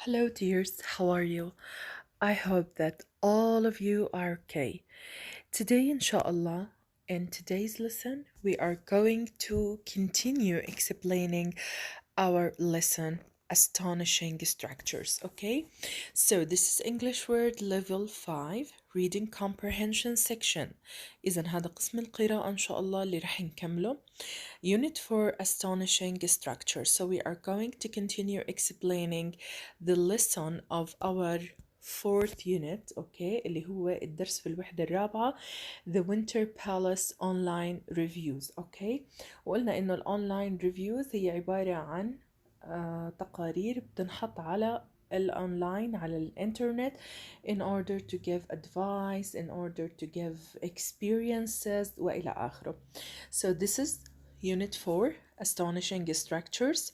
Hello, dears. How are you? I hope that all of you are okay. Today, inshallah, in today's lesson, we are going to continue explaining our lesson, Astonishing Structures. Okay, so this is English word level 5 reading comprehension section. إذا هذا قسم القراءة إن شاء الله اللي رح نكمله. Unit for Astonishing Structures. So we are going to continue explaining the lesson of our fourth unit, okay, اللي هو الدرس في الوحدة الرابعة, the Winter Palace Online Reviews, okay. وقلنا إنه الأونلاين ريفيوز هي عبارة عن تقارير بتنحط على الأونلاين على الإنترنت in order to give advice, in order to give experiences وإلى آخره. So this is Unit 4, Astonishing Structures.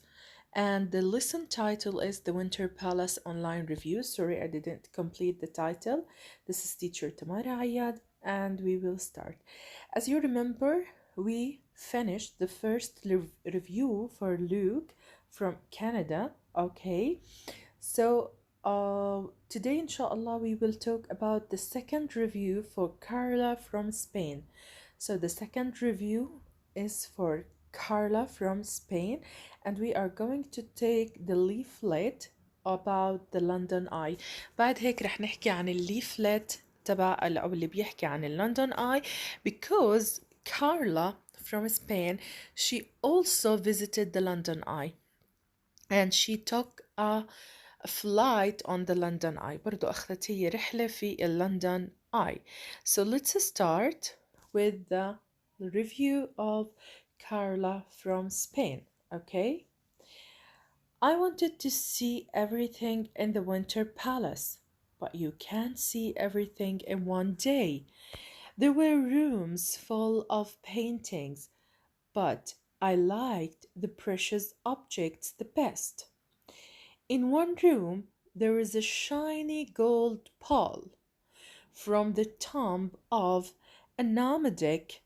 And the lesson title is The Winter Palace Online Review. Sorry, I didn't complete the title. This is teacher Tamara Ayyad, and we will start. As you remember, we finished the first review for Luke from Canada. Okay, so today, inshallah, we will talk about the second review for Carla from Spain. So the second review is for Carla from Spain, and we are going to take the leaflet about the London Eye. بعد هيك رح نحكي عن الليفلت تبع أو اللي بيحكي عن London Eye, because Carla from Spain, she also visited the London Eye and she took a flight on the London Eye. برضو أخذت هي رحلة في London Eye. So let's start with the review of Carla from Spain, okay? I wanted to see everything in the Winter Palace, but you can't see everything in one day. There were rooms full of paintings, but I liked the precious objects the best. In one room, there is a shiny gold ball from the tomb of a nomadic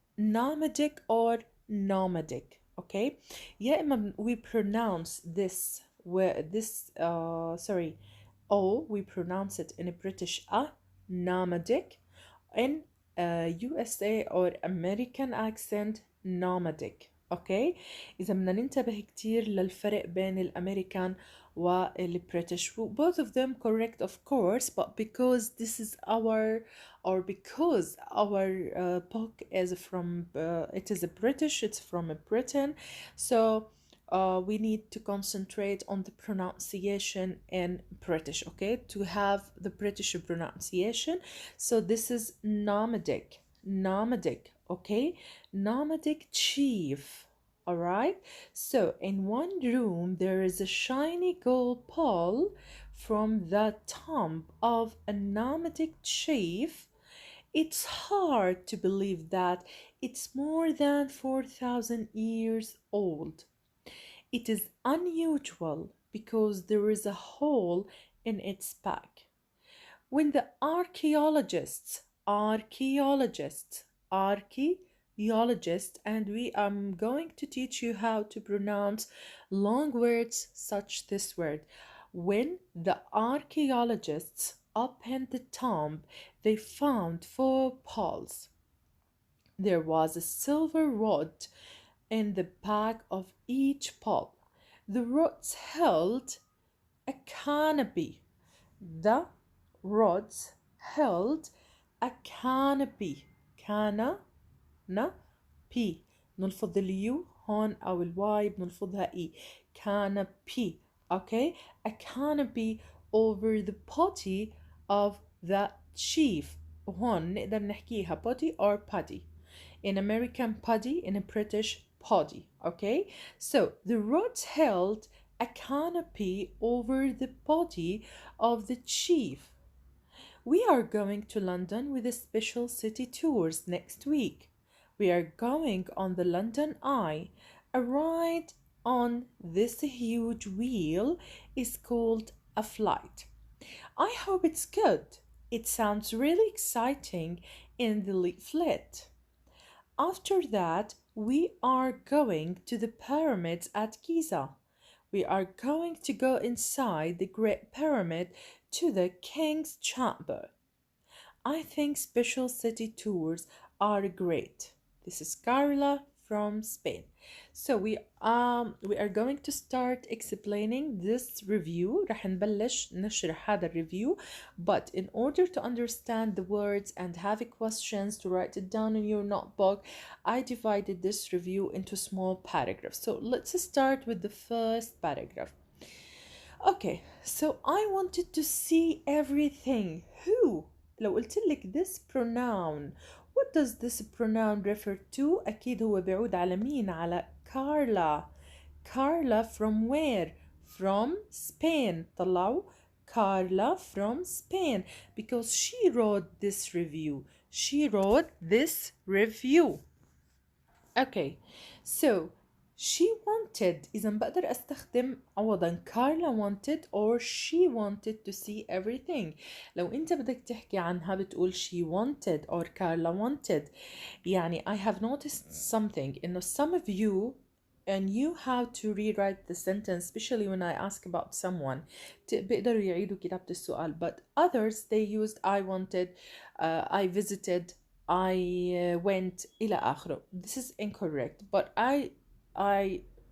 or nomadic, okay. يا إما we pronounce this we pronounce it in a British nomadic, in USA or American accent nomadic, okay. إذا بدنا ننتبه كتير للفرق بين الأمريكان والبريتش. Both of them correct, of course, but because this is our, or because our book is from, it is a British, it's from Britain, so we need to concentrate on the pronunciation in British, okay, to have the British pronunciation. So this is nomadic, okay, nomadic chief. All right, so in one room there is a shiny gold ball from the tomb of a nomadic chief. It's hard to believe that it's more than 4,000 years old. It is unusual because there is a hole in its back. When the archaeologists, and we are going to teach you how to pronounce long words such this word. When the archaeologists opened the tomb, they found 4 balls. There was a silver rod in the back of each ball. The rods held a canopy. The rods held a canopy. P. نلفظ اليو هون أو الواي بنلفظها إي. Canopy. Okay? A canopy over the body of the chief. هون نقدر نحكيها body or body. In American body, in a British body. Okay? So the rods held a canopy over the body of the chief. We are going to London with a special city tours next week. We are going on the London Eye. A ride on this huge wheel is called a flight. I hope it's good. It sounds really exciting in the leaflet. After that, we are going to the pyramids at Giza. We are going to go inside the Great Pyramid to the King's Chamber. I think special city tours are great. This is Carla from Spain. So we are going to start explaining this review. رح نبلش نشرح هذا الريفيو, but in order to understand the words and have questions to write it down in your notebook, I divided this review into small paragraphs. So let's start with the first paragraph. Okay, so I wanted to see everything. Who? لو قلت لك this pronoun, what does this pronoun refer to? أكيد هو بيعود على مين؟ على Carla. Carla from where? From Spain. طلعوا Carla from Spain because she wrote this review. She wrote this review. Okay, so she wanted, إذا بقدر أستخدم عوضا Carla wanted or she wanted to see everything. لو أنت بدك تحكي عنها بتقول she wanted or Carla wanted. يعني I have noticed something إنه some of you and you have to rewrite the sentence, especially when I ask about someone بيقدروا يعيدوا كتابة السؤال, but others they used I wanted, I visited, I went إلى آخره. This is incorrect, but I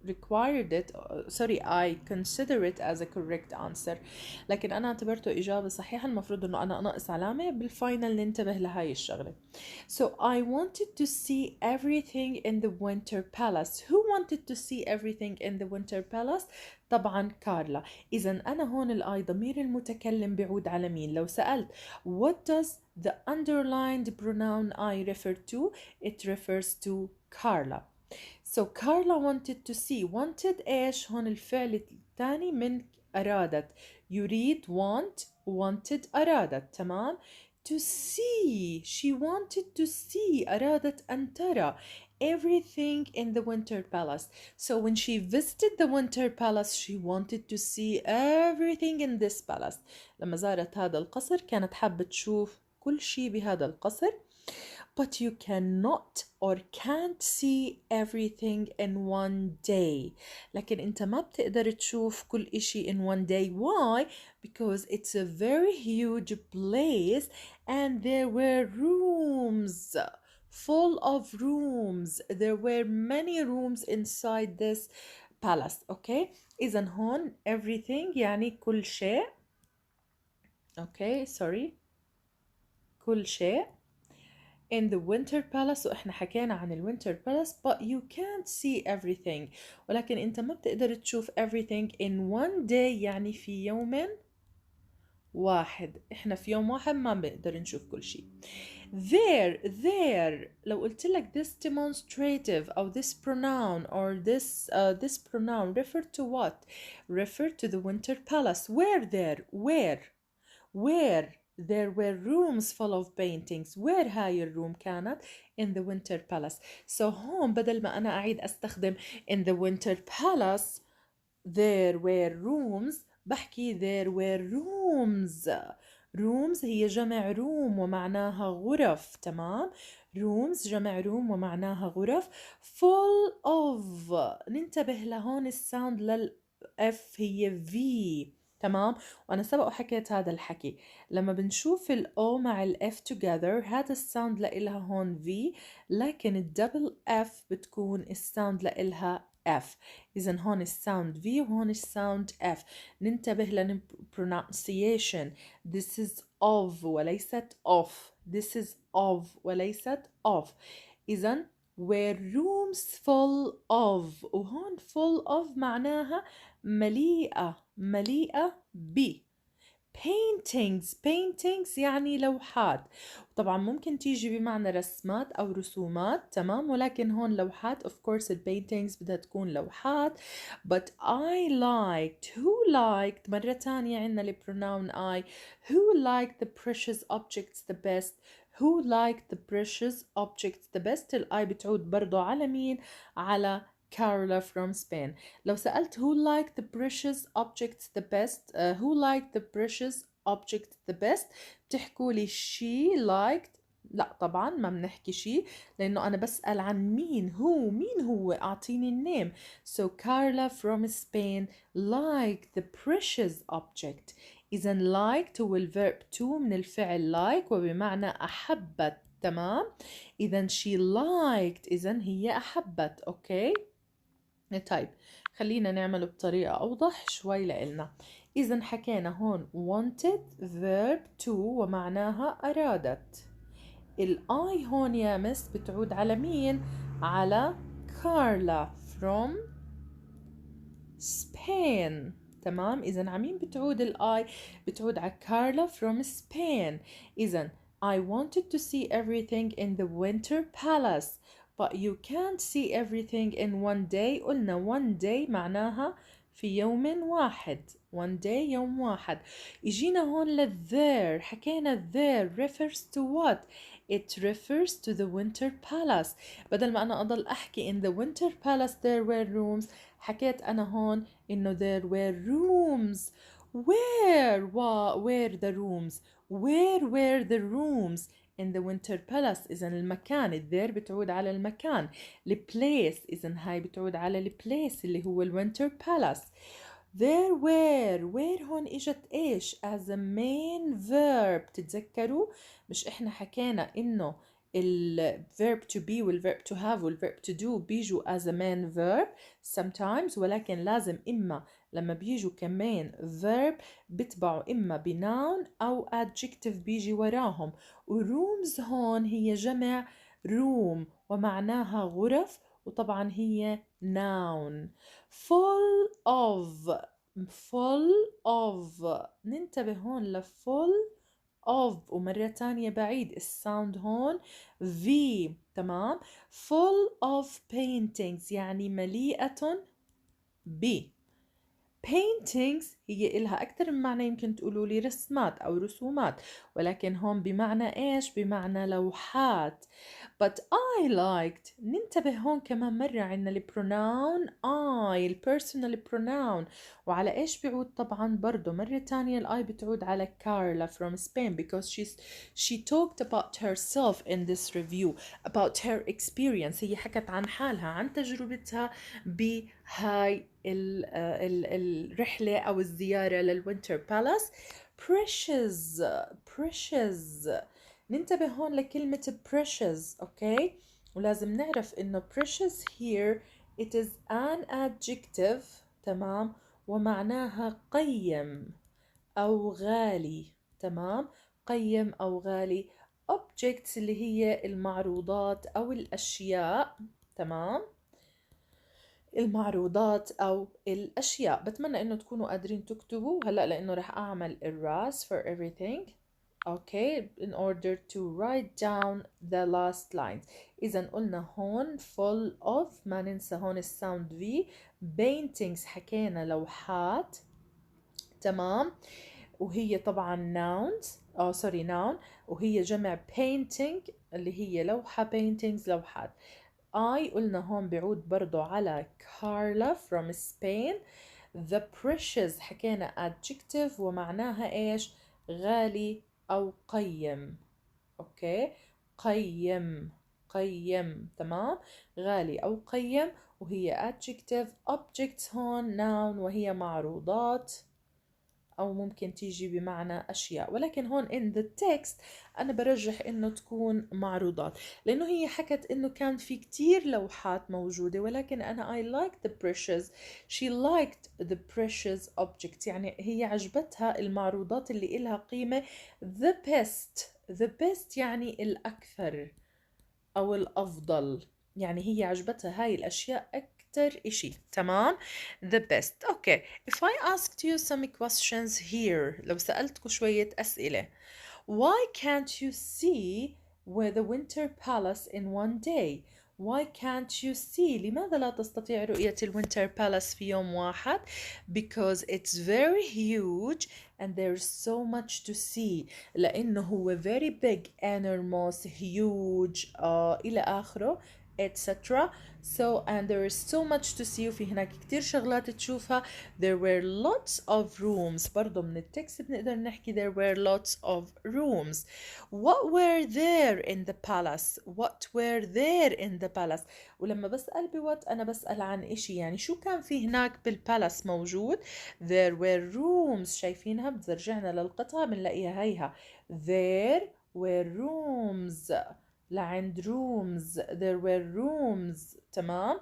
required it, sorry, I consider it as a correct answer. لكن أنا اعتبرته إجابة صحيحة. المفروض إنه أنا أنقص علامة بالفاينل ننتبه لهاي الشغلة. So I wanted to see everything in the Winter Palace. Who wanted to see everything in the Winter Palace? طبعا كارلا. إذا أنا هون الآي ضمير المتكلم بيعود على مين؟ لو سألت what does the underlined pronoun I refer to? It refers to Carla. So Carla wanted to see. Wanted إيش؟ هون الفعل الثاني من أرادت. يريد want, wanted أرادت. تمام؟ To see. She wanted to see. أرادت أن ترى everything in the Winter Palace. So when she visited the Winter Palace, she wanted to see everything in this palace. لما زارت هذا القصر كانت حابة تشوف كل شيء بهذا القصر. But you cannot or can't see everything in one day. لكن انت ما بتقدر تشوف كل إشي in one day. Why? Because it's a very huge place and there were rooms, full of rooms. There were many rooms inside this palace. Okay? إذن هون everything يعني كل شيء. Okay, sorry. كل شيء in the Winter Palace. وإحنا حكينا عن ال Winter Palace, but you can't see everything. ولكن أنت ما بتقدر تشوف everything in one day يعني في يوم واحد. إحنا في يوم واحد ما بنقدر نشوف كل شيء. There لو قلت لك this demonstrative أو this pronoun or this pronoun refer to what? Refer to the Winter Palace. Where there were rooms full of paintings. Where هاي الروم كانت? In the Winter Palace. So هون بدل ما أنا أعيد أستخدم in the Winter Palace there were rooms, بحكي there were rooms. rooms هي جمع روم ومعناها غرف. تمام؟ rooms جمع روم ومعناها غرف. full of. ننتبه لهون الساوند للF هي V. تمام؟ وأنا سبق وحكيت هذا الحكي. لما بنشوف ال O مع ال F together هذا الساوند لإلها هون V, لكن الدبل F بتكون الساوند لإلها F. إذن هون الساوند V وهون الساوند F. ننتبه للpronunciation. This is of وليست of. This is of وليست of. إذن were rooms full of. وهون full of معناها مليئة ب. paintings يعني لوحات. طبعا ممكن تيجي بمعنى رسمات أو رسومات. تمام؟ ولكن هون لوحات. of course the paintings بدها تكون لوحات. but I liked. who liked؟ مرة تانية عنا ال pronoun I. who liked the precious objects the best? who liked the precious objects the best؟ ال I بتعود برضو على مين؟ على Carla from Spain. لو سألت who liked the precious objects the best, who liked the precious objects the best, بتحكوا لي she liked لا طبعا ما بنحكي شيء، لأنه أنا بسأل عن مين هو أعطيني النيم. So Carla from Spain liked the precious object. إذا liked هو الverb to من الفعل like وبمعنى أحبت. تمام. إذا she liked إذا هي أحبت. أوكي. طيب خلينا نعمله بطريقة أوضح شوي لإلنا. إذا حكينا هون wanted verb to ومعناها أرادت. الآي هون يا مس بتعود على مين؟ على كارلا from Spain. تمام. إذا على مين بتعود الآي؟ بتعود على كارلا from Spain. إذا I wanted to see everything in the winter palace but you can't see everything in one day. قلنا one day معناها في يوم واحد. one day يوم واحد. إجينا هون there حكينا there refers to what؟ It refers to the winter palace. بدل ما أنا أضل أحكي in the winter palace there were rooms، حكيت أنا هون إنه there were rooms. Where the rooms؟ Where were the rooms in the winter palace؟ إذا المكان there بتعود على المكان. البليس إذا هاي بتعود على البليس اللي هو الوينتر بالاس. There where هون اجت ايش as a main verb. تتذكروا مش احنا حكينا انه ال verb to be وال verb to have وال verb to do بيجوا as a main verb sometimes، ولكن لازم إما لما بيجوا كمان verb بتبعوا إما بnoun أو adjective بيجي وراهم. ورooms هون هي جمع room ومعناها غرف، وطبعا هي noun. full of ننتبه هون ل full of، ومرة تانية بعيد الساوند هون V. تمام. full of paintings يعني مليئة ب. paintings هي إلها أكثر من معنى، يمكن تقولوا لي رسمات أو رسومات، ولكن هون بمعنى إيش؟ بمعنى لوحات. but I liked. ننتبه هون كمان مرة عنا البروناون I البيرسونال pronoun، وعلى إيش بيعود؟ طبعا برضو مرة تانية الآي بتعود على كارلا from Spain because she talked about herself in this review about her experience. هي حكت عن حالها، عن تجربتها بهاي الرحلة أو الزيارة للوينتر بالاس. precious ننتبه هون لكلمة precious. أوكي. ولازم نعرف إنه precious here it is an adjective. تمام. ومعناها قيم أو غالي. تمام. قيم أو غالي. objects اللي هي المعروضات أو الأشياء. تمام. المعروضات أو الأشياء. بتمنى إنه تكونوا قادرين تكتبوا هلأ، لأنه رح أعمل الراس for everything. Okay, in order to write down the last lines. إذا قلنا هون full of، ما ننسى هون الساوند V. paintings حكينا لوحات. تمام. وهي طبعا nouns noun، وهي جمع painting اللي هي لوحة. paintings لوحات. I قلنا هون بيعود برضو على كارلا from Spain. the precious حكينا adjective ومعناها ايش؟ غالي أو قيم. أوكي. قيم. تمام. غالي أو قيم، وهي adjective. objects هون noun وهي معروضات، أو ممكن تيجي بمعنى أشياء، ولكن هون in the text أنا برجح إنه تكون معروضات، لأنه هي حكت إنه كان في كتير لوحات موجودة، ولكن أنا I like the precious. she liked the precious objects، يعني هي عجبتها المعروضات اللي إلها قيمة. the best يعني الأكثر أو الأفضل، يعني هي عجبتها هاي الأشياء أكتر إشي. تمام. the best. okay. if I asked you some questions here، لو سألتكوا شوية أسئلة. why can't you see with the winter palace in one day؟ why can't you see؟ لماذا لا تستطيع رؤية الوينتر بالاس في يوم واحد؟ because it's very huge and there's so much to see. لأنه هو very big, enormous, huge إلى آخره. etc. So and there is so much to see وفي هناك كتير شغلات تشوفها. There were lots of rooms. برضو من التكست بنقدر نحكي there were lots of rooms. What were there in the palace? What were there in the palace? ولما بسأل بوات أنا بسأل عن إشي، يعني شو كان في هناك بالبالاس موجود. There were rooms، شايفينها بترجعنا للقطعة بنلاقيها هيها. There were rooms لعند rooms. There were rooms. تمام.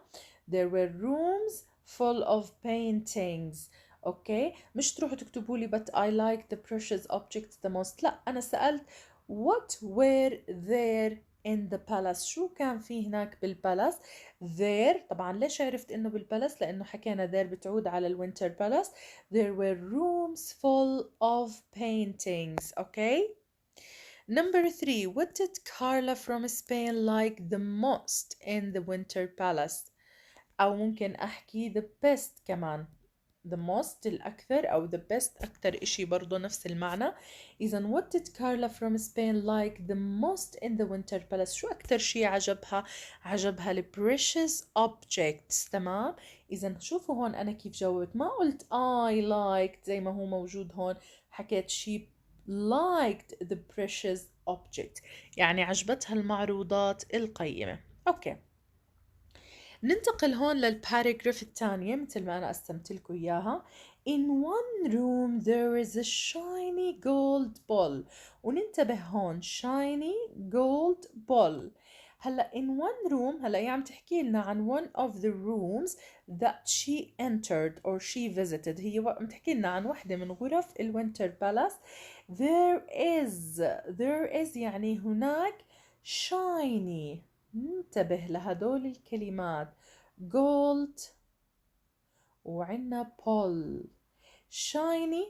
There were rooms full of paintings. اوكي، مش تروحوا تكتبوا لي but I like the precious objects the most. لا، انا سألت what were there in the palace. شو كان في هناك بالبالاس. there طبعا ليش عرفت انه بالبالاس؟ لانه حكينا there بتعود على الوينتر بالاس. There were rooms full of paintings. اوكي. Number 3, what did Carla from Spain like the most in the Winter Palace? أو ممكن أحكي the best كمان. The most الأكثر أو the best أكثر إشي برضو نفس المعنى. إذن what did Carla from Spain like the most in the Winter Palace؟ شو أكثر شي عجبها؟ عجبها ال precious objects. تمام. إذن شوفوا هون أنا كيف جاوبت، ما قلت I liked زي ما هو موجود هون، حكيت she liked the precious object، يعني عجبتها المعروضات القيمة. أوكي، ننتقل هون للباراجراف الثانية مثل ما أنا قسمت لكم إياها. In one room there is a shiny gold ball. وننتبه هون shiny gold ball. هلا in one room، هلا هي عم تحكي لنا عن one of the rooms that she entered or she visited. هي عم تحكي لنا عن وحدة من غرف الوينتر بالاس. there is يعني هناك shiny. ننتبه لهدول الكلمات gold وعنا ball. shiny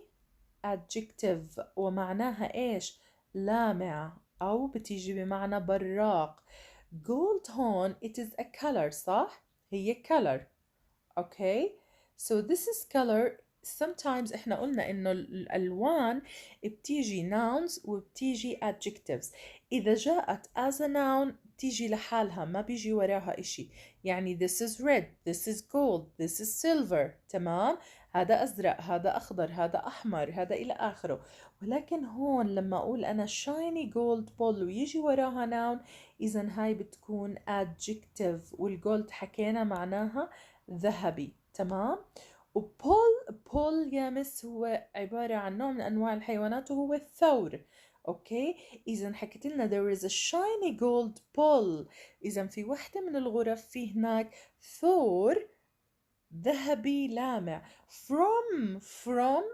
adjective ومعناها ايش؟ لامع او بتيجي بمعنى براق. gold هون it is a color، صح؟ هي color. okay so this is color. sometimes احنا قلنا انه الالوان بتيجي nouns وبتيجي adjectives. اذا جاءت as a noun بتيجي لحالها، ما بيجي وراها اشي. يعني this is red, this is gold, this is silver. تمام. هذا ازرق، هذا اخضر، هذا احمر، هذا الى اخره. ولكن هون لما اقول انا shiny gold ball ويجي وراها noun، اذا هاي بتكون adjective. والجولد حكينا معناها ذهبي. تمام. وبول يا مس هو عبارة عن نوع من أنواع الحيوانات وهو الثور. أوكي، إذا حكيت لنا there is a shiny gold ball، إذا في وحدة من الغرف في هناك ثور ذهبي لامع. from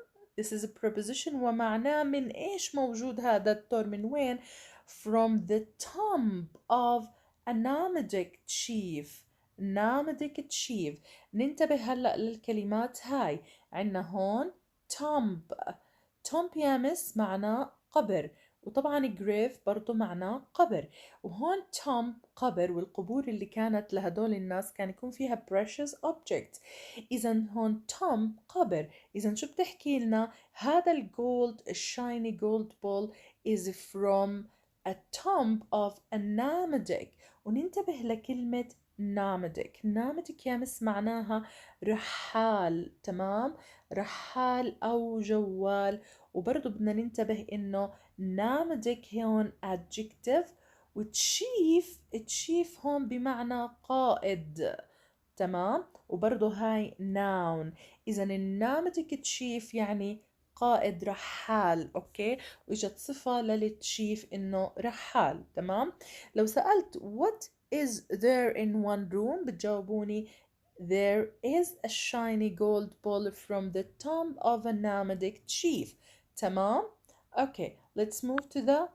this is a preposition ومعناه من إيش موجود هذا الثور، من وين؟ from the tomb of a nomadic chief. nomadic chief. ننتبه هلأ للكلمات هاي. عنا هون tomb يا مس معناه قبر، وطبعا grave برضو معناه قبر. وهون tomb قبر، والقبور اللي كانت لهدول الناس كان يكون فيها precious objects. إذا هون tomb قبر. إذا شو بتحكي لنا؟ هذا الجولد الشايني جولد بول is from a tomb of a nomadic. وننتبه لكلمة nomadic يا مس معناها رحال. تمام، رحال أو جوال. وبرضو بدنا ننتبه إنه nomadic هون adjective، وتشيف هون بمعنى قائد. تمام. وبرضو هاي noun. إذا النامتك تشيف يعني قائد رحال. أوكي، وإجت صفة للتشيف إنه رحال. تمام. لو سألت what is there in one room بتجاوبوني there is a shiny gold ball from the tomb of a nomadic chief. تمام. Okay, let's move to the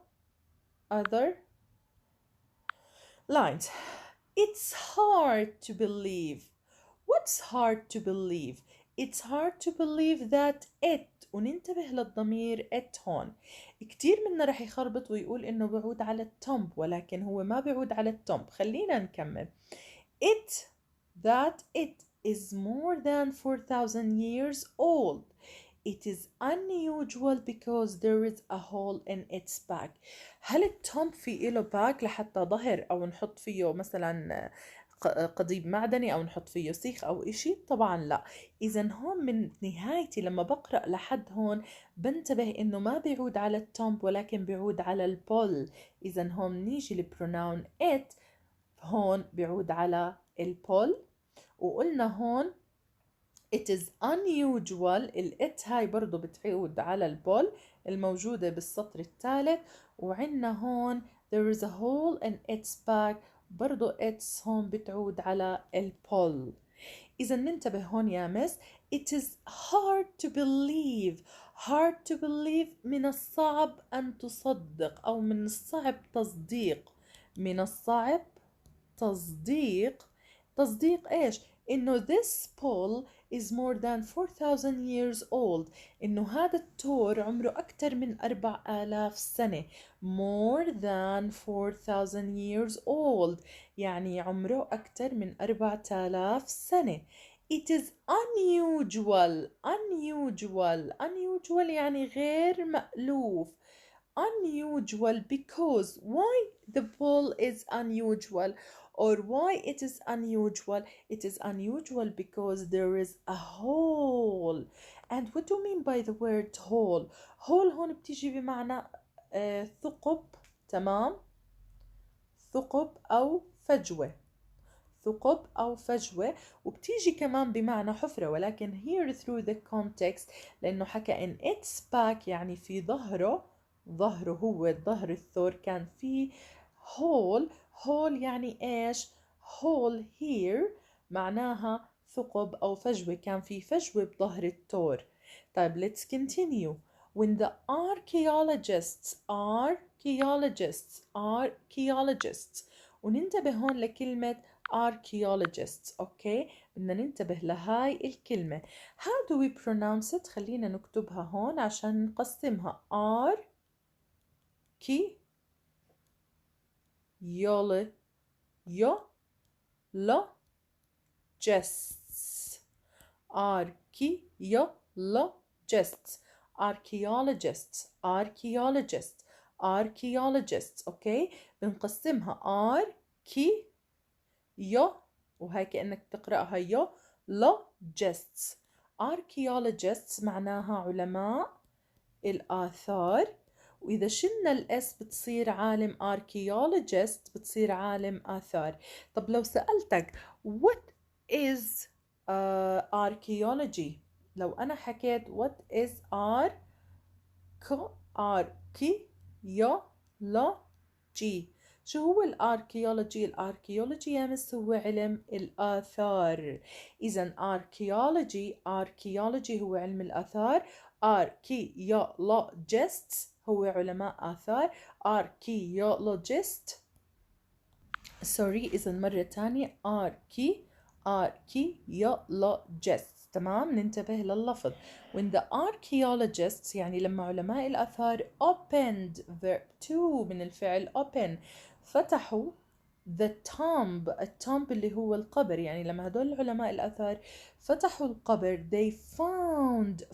other lines. It's hard to believe. What's hard to believe? It's hard to believe that it. وننتبه للضمير it هون. كتير منا رح يخربط ويقول إنه بعود على التومب، ولكن هو ما بعود على التومب. خلينا نكمل. That it is more than 4,000 years old. it is unusual because there is a hole in its back. هل التومب في إله باك لحتى ظهر أو نحط فيه مثلا قضيب معدني أو نحط فيه سيخ أو إشي؟ طبعا لا. إذا هون من نهايتي لما بقرأ لحد هون بنتبه إنه ما بيعود على التومب ولكن بيعود على البول. إذا هون نيجي البروناون it، هون بيعود على البول. وقلنا هون it is unusual، it هاي برضو بتعود على البول الموجودة بالسطر الثالث. وعنا هون there is a hole in its back، برضو it's هون بتعود على البول. إذا ننتبه هون يا مس. it is hard to believe. hard to believe من الصعب أن تصدق أو من الصعب تصديق. من الصعب تصديق. تصديق إيش؟ إنه this pole is more than 4000 years old. إنه هذا التور عمره أكثر من 4000 سنة. more than 4000 years old يعني عمره أكثر من 4000 سنة. it is unusual. unusual. unusual يعني غير مألوف. unusual because why the pole is unusual or why it is unusual. It is unusual because there is a hole. And what do you mean by the word hole? hole هون بتيجي بمعنى ثقب. تمام. ثقب أو فجوة. ثقب أو فجوة. وبتيجي كمان بمعنى حفرة، ولكن here through the context لأنه حكى in its back يعني في ظهره. ظهره هو ظهر الثور كان فيه hole. hole يعني إيش؟ hole here معناها ثقب أو فجوة، كان في فجوة بظهر الثور. طيب let's continue. when the archaeologists وننتبه هون لكلمة archaeologists. اوكي، بدنا ننتبه لهاي الكلمة. how do we pronounce it؟ خلينا نكتبها هون عشان نقسمها. archaeologists. archaeologists. archaeologists. archaeologists. archaeologists. اوكي، بنقسمها وهي كأنك تقرأها logists. archaeologists معناها علماء الآثار، وإذا شلنا الإس بتصير عالم archaeologist، بتصير عالم آثار. طب لو سألتك what is archaeology؟ لو أنا حكيت what is archaeology، شو هو الاركيولوجي؟ الاركيولوجي يا مس هو علم الآثار. إذا archaeology هو علم الآثار. archaeologists هو علماء آثار. archaeologist إذا مرة تانية archaeologists. تمام، ننتبه لللفظ. when the archaeologists يعني لما علماء الآثار opened verb to من الفعل open فتحوا the tomb. الtomb اللي هو القبر، يعني لما هدول علماء الآثار فتحوا القبر they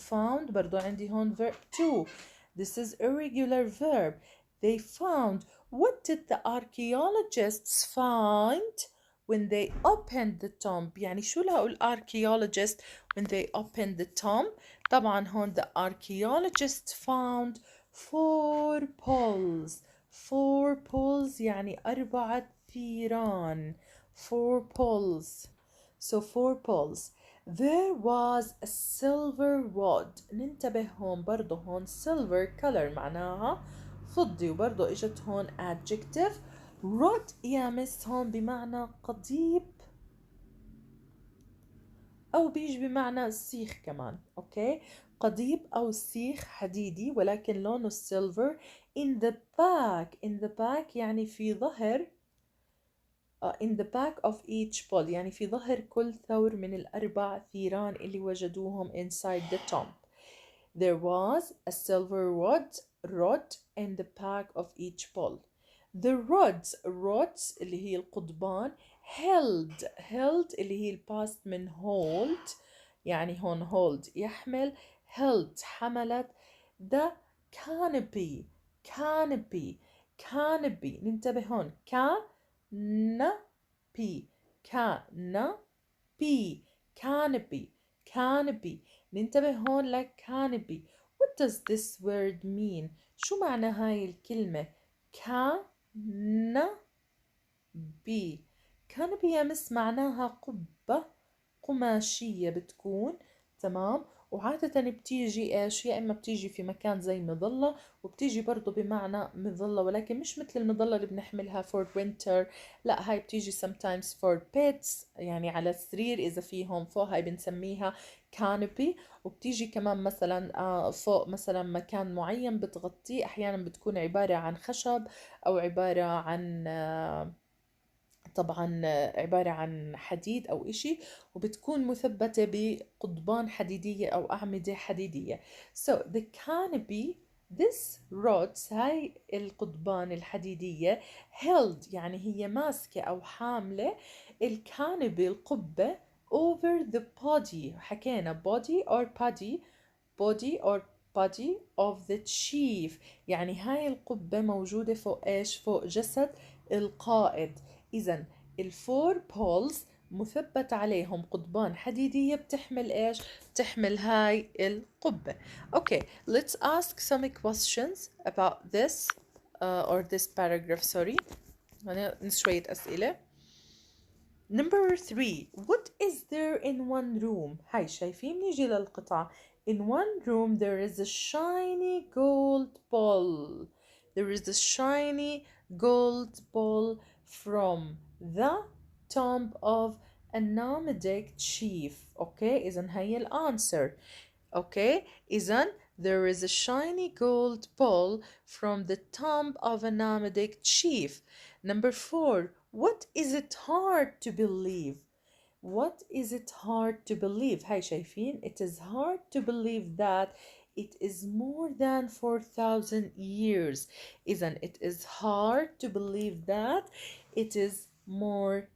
found برضو عندي هون verb to. this is irregular verb. they found. what did the archaeologists find when they opened the tomb؟ يعني شو لقوا الاركيولوجيست when they opened the tomb؟ طبعا هون the archaeologists found 4 poles. 4 poles يعني 4 ثيران. 4 poles. so 4 poles. there was a silver rod. ننتبه هون برضو هون silver color معناها فضي، وبرضو اجت هون adjective. rod يا مس هون بمعنى قضيب أو بيجي بمعنى سيخ كمان. أوكي، قضيب أو سيخ حديدي ولكن لونه silver. in the back يعني في ظهر. in the back of each pole يعني في ظهر كل ثور من الأربع ثيران اللي وجدوهم inside the tomb. there was a silver rod in the back of each pole. the rods اللي هي القضبان. held اللي هي الباست من hold، يعني هون hold يحمل. held حملت. the canopy canopy canopy ننتبه هون canopy canopy canopy canopy ننتبه هون لك canopy. what does this word mean؟ شو معنى هاي الكلمة canopy؟ canopy يا مس معناها قبة قماشية بتكون، تمام، وعادة بتيجي ايش، يا اما بتيجي في مكان زي مظلة، وبتيجي برضو بمعنى مظلة ولكن مش مثل المظلة اللي بنحملها for winter، لا هاي بتيجي sometimes for pets، يعني على السرير اذا فيهم فوق، هاي بنسميها canopy. وبتيجي كمان مثلا فوق مثلا مكان معين بتغطيه، احيانا بتكون عبارة عن خشب او عبارة عن طبعا عبارة عن حديد أو إشي، وبتكون مثبتة بقضبان حديدية أو أعمدة حديدية. so the canopy this rods هاي القضبان الحديدية held يعني هي ماسكة أو حاملة الكانبي القبة over the body، حكينا body or body of the chief، يعني هاي القبة موجودة فوق إيش، فوق جسد القائد. إذا الفور بولز مثبت عليهم قضبان حديدية بتحمل إيش؟ بتحمل هاي القبة. Okay, let's ask some questions about this or this paragraph, sorry. شوية أسئلة. Number 3. What is there in one room؟ هاي شايفين، نيجي للقطعة. In one room there is a shiny gold ball. There is a shiny gold ball from the tomb of a nomadic chief. Okay, إذن هي الأنسر. Okay, إذن there is a shiny gold ball from the tomb of a nomadic chief. Number 4. What is it hard to believe؟ What is it hard to believe؟ هاي شايفين it is hard to believe that it is more than 4,000 years. إذن it is hard to believe that it is more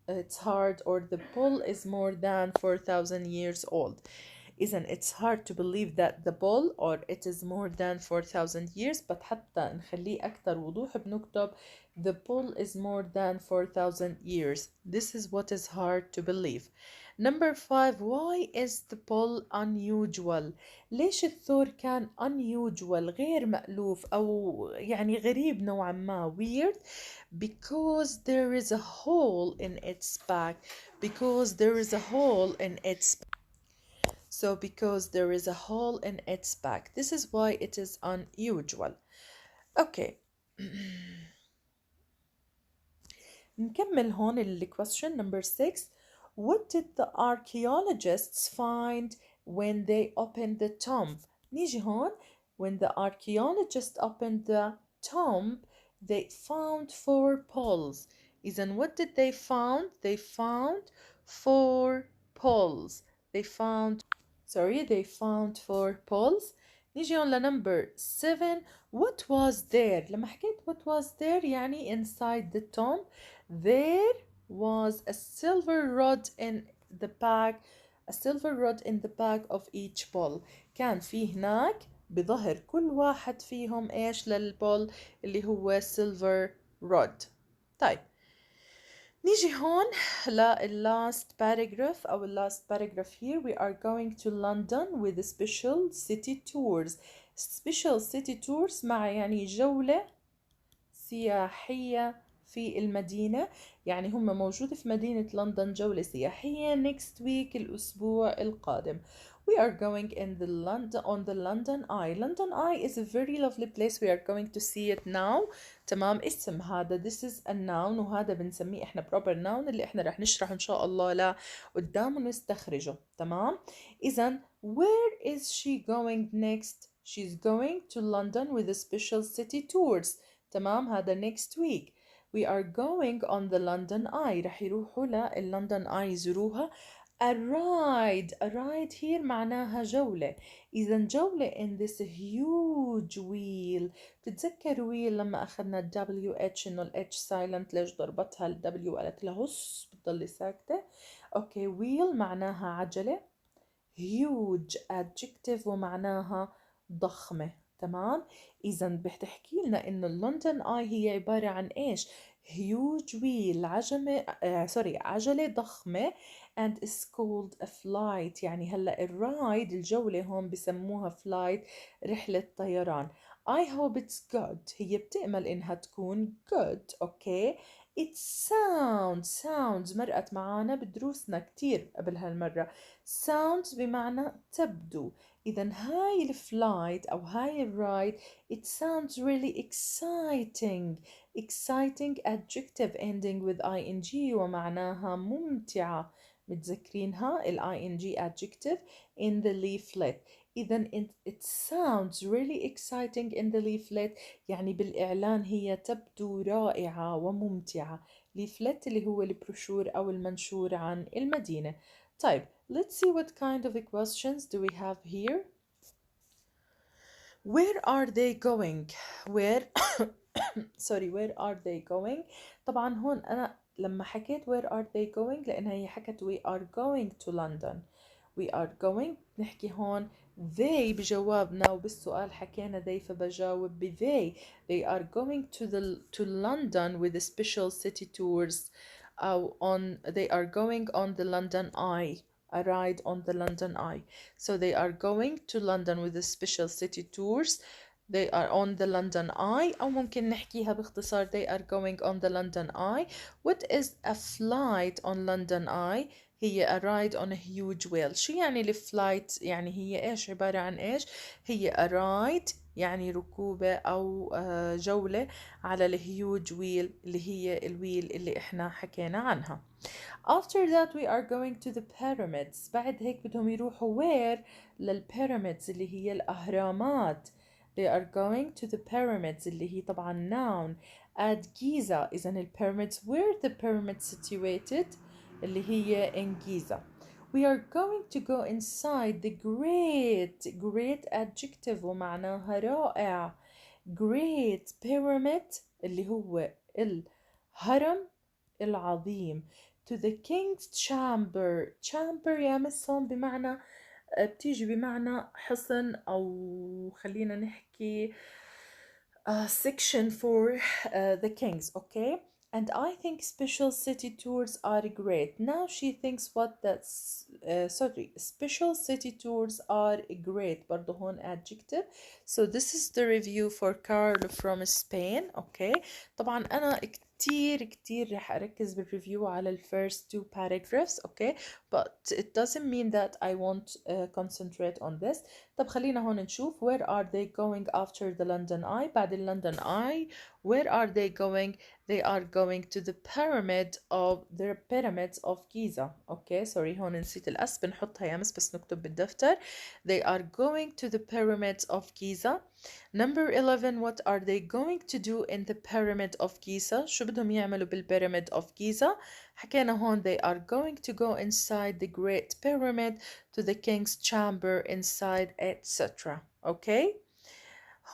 it's hard or the bull is more than 4,000 years old. إذن it's hard to believe that the bull or it is more than 4,000 years، but حتى نخليه أكثر وضوح بنكتب the bull is more than 4,000 years. This is what is hard to believe. Number 5. Why is the bull unusual؟ ليش الثور كان unusual غير مألوف أو يعني غريب نوعا ما weird؟ Because there is a hole in its back. Because there is a hole in its So because there is a hole in its back. This is why it is unusual. Okay. نكمل هون question number 6. What did the archaeologists find when they opened the tomb؟ نيجي هون. When the archaeologists opened the tomb, they found 4 poles. إذن what did they found? They found 4 poles. They found 4 poles. نيجي هون لنمبر 7. What was there؟ لما حكيت what was there يعني inside the tomb there was a silver rod in the back of each pole. كان في هناك بظهر كل واحد فيهم ايش للبول اللي هو silver rod. طيب نيجي هون last paragraph أو last paragraph here. We are going to London with special city tours. Special city tours مع يعني جولة سياحية في المدينة، يعني هم موجود في مدينة لندن جولة سياحية next week الأسبوع القادم. We are going on the London Eye. London Eye is a very lovely place. We are going to see it now. تمام، اسم هذا this is a noun وهذا بنسميه احنا proper noun اللي احنا رح نشرح ان شاء الله لا قدام ونستخرجه. تمام، إذن where is she going next؟ She's going to London with a special city tours. تمام، هذا next week. We are going on the London Eye. رح يروحوا للندن Eye يزوروها. A ride here معناها جولة. إذا جولة in this huge wheel. بتتذكر wheel لما أخذنا ال WH إنه ال H silent ليش ضربتها ال W قالت لها هس بتضلي ساكتة. أوكي wheel معناها عجلة. huge adjective ومعناها ضخمة. تمام. إذا بتحكي لنا إنه اللندن آي هي عبارة عن إيش؟ huge wheel، عجلة ضخمة and is called a flight. يعني هلا الرايد الجولة هون بسموها flight، رحلة طيران. I hope it's good، هي بتأمل إنها تكون good. أوكي. it sounds مرقت معانا بدروسنا كتير قبل هالمرة. sounds بمعنى تبدو. إذا هاي الفلايت أو هاي الرايد it sounds really exciting adjective ending with ing ومعناها ممتعة. متذكرينها ال ing adjective in the leaflet. إذا it sounds really exciting in the leaflet، يعني بالإعلان هي تبدو رائعة وممتعة. leaflet اللي هو البروشور أو المنشور عن المدينة. طيب let's see what kind of questions do we have here. Where are they going? Where where are they going؟ طبعا هون أنا لما حكيت where are they going لأنها هي حكت we are going to London. we are going نحكي هون they بجوابنا، وبالسؤال حكينا they فبجاوب ب they are going to London with the special city tours أو they are going on the London Eye, a ride on the London Eye. So they are going to London with the special city tours. They are on the London Eye، أو ممكن نحكيها باختصار they are going on the London Eye. What is a flight on London Eye؟ هي a ride on a huge whale. شو يعني الفلايت؟ يعني هي إيش؟ عبارة عن إيش؟ هي a ride يعني ركوبة أو جولة على الهيوج ويل اللي هي الويل اللي إحنا حكينا عنها. After that we are going to the pyramids. بعد هيك بدهم يروحوا where؟ للبيراميدز اللي هي الأهرامات. They are going to the pyramids اللي هي طبعا noun at Giza. إذا البيراميدز where the pyramids situated اللي هي in Giza. We are going to go inside the great adjective ومعناها رائع. great pyramid اللي هو الهرم العظيم. to the king's chamber يا مس هون بمعنى بتيجي بمعنى حصن أو خلينا نحكي section for the kings. Okay. And I think special city tours are great. Now she thinks what that's special city tours are great. برضو هون adjective. So this is the review for Carl from Spain. Okay. طبعا أنا كتير رح أركز بالريفيو على ال first two paragraphs. Okay. But it doesn't mean that I won't concentrate on this. طب خلينا هون نشوف where are they going after the London Eye. بعد ال London Eye where are they going? They are going to the pyramids of Giza. Okay, sorry هون نسيت الأس بنحطها يا مس بس نكتب بالدفتر. They are going to the pyramids of Giza. Number 11, what are they going to do in the pyramid of Giza? شو بدهم يعملوا بالبيراميد of Giza؟ حكينا هون they are going to go inside the great pyramid to the king's chamber inside etc. Okay.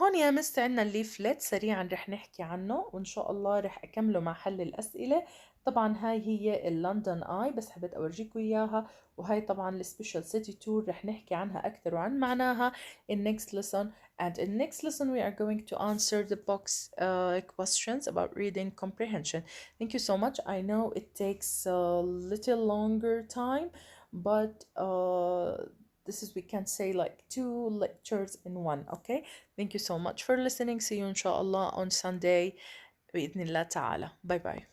هون يا مس عنا الليفلت سريعا رح نحكي عنه وإن شاء الله رح أكمله مع حل الأسئلة. طبعا هاي هي اللندن آي بس حبيت أورجيكم إياها، وهاي طبعا السبيشال سيتي تور رح نحكي عنها أكثر وعن معناها in next lesson. And in next lesson we are going to answer the box questions about reading comprehension. Thank you so much. I know it takes a little longer time, but this is we can say like 2 lectures in one. Okay. Thank you so much for listening. See you inshallah on Sunday بإذن الله تعالى. Bye bye.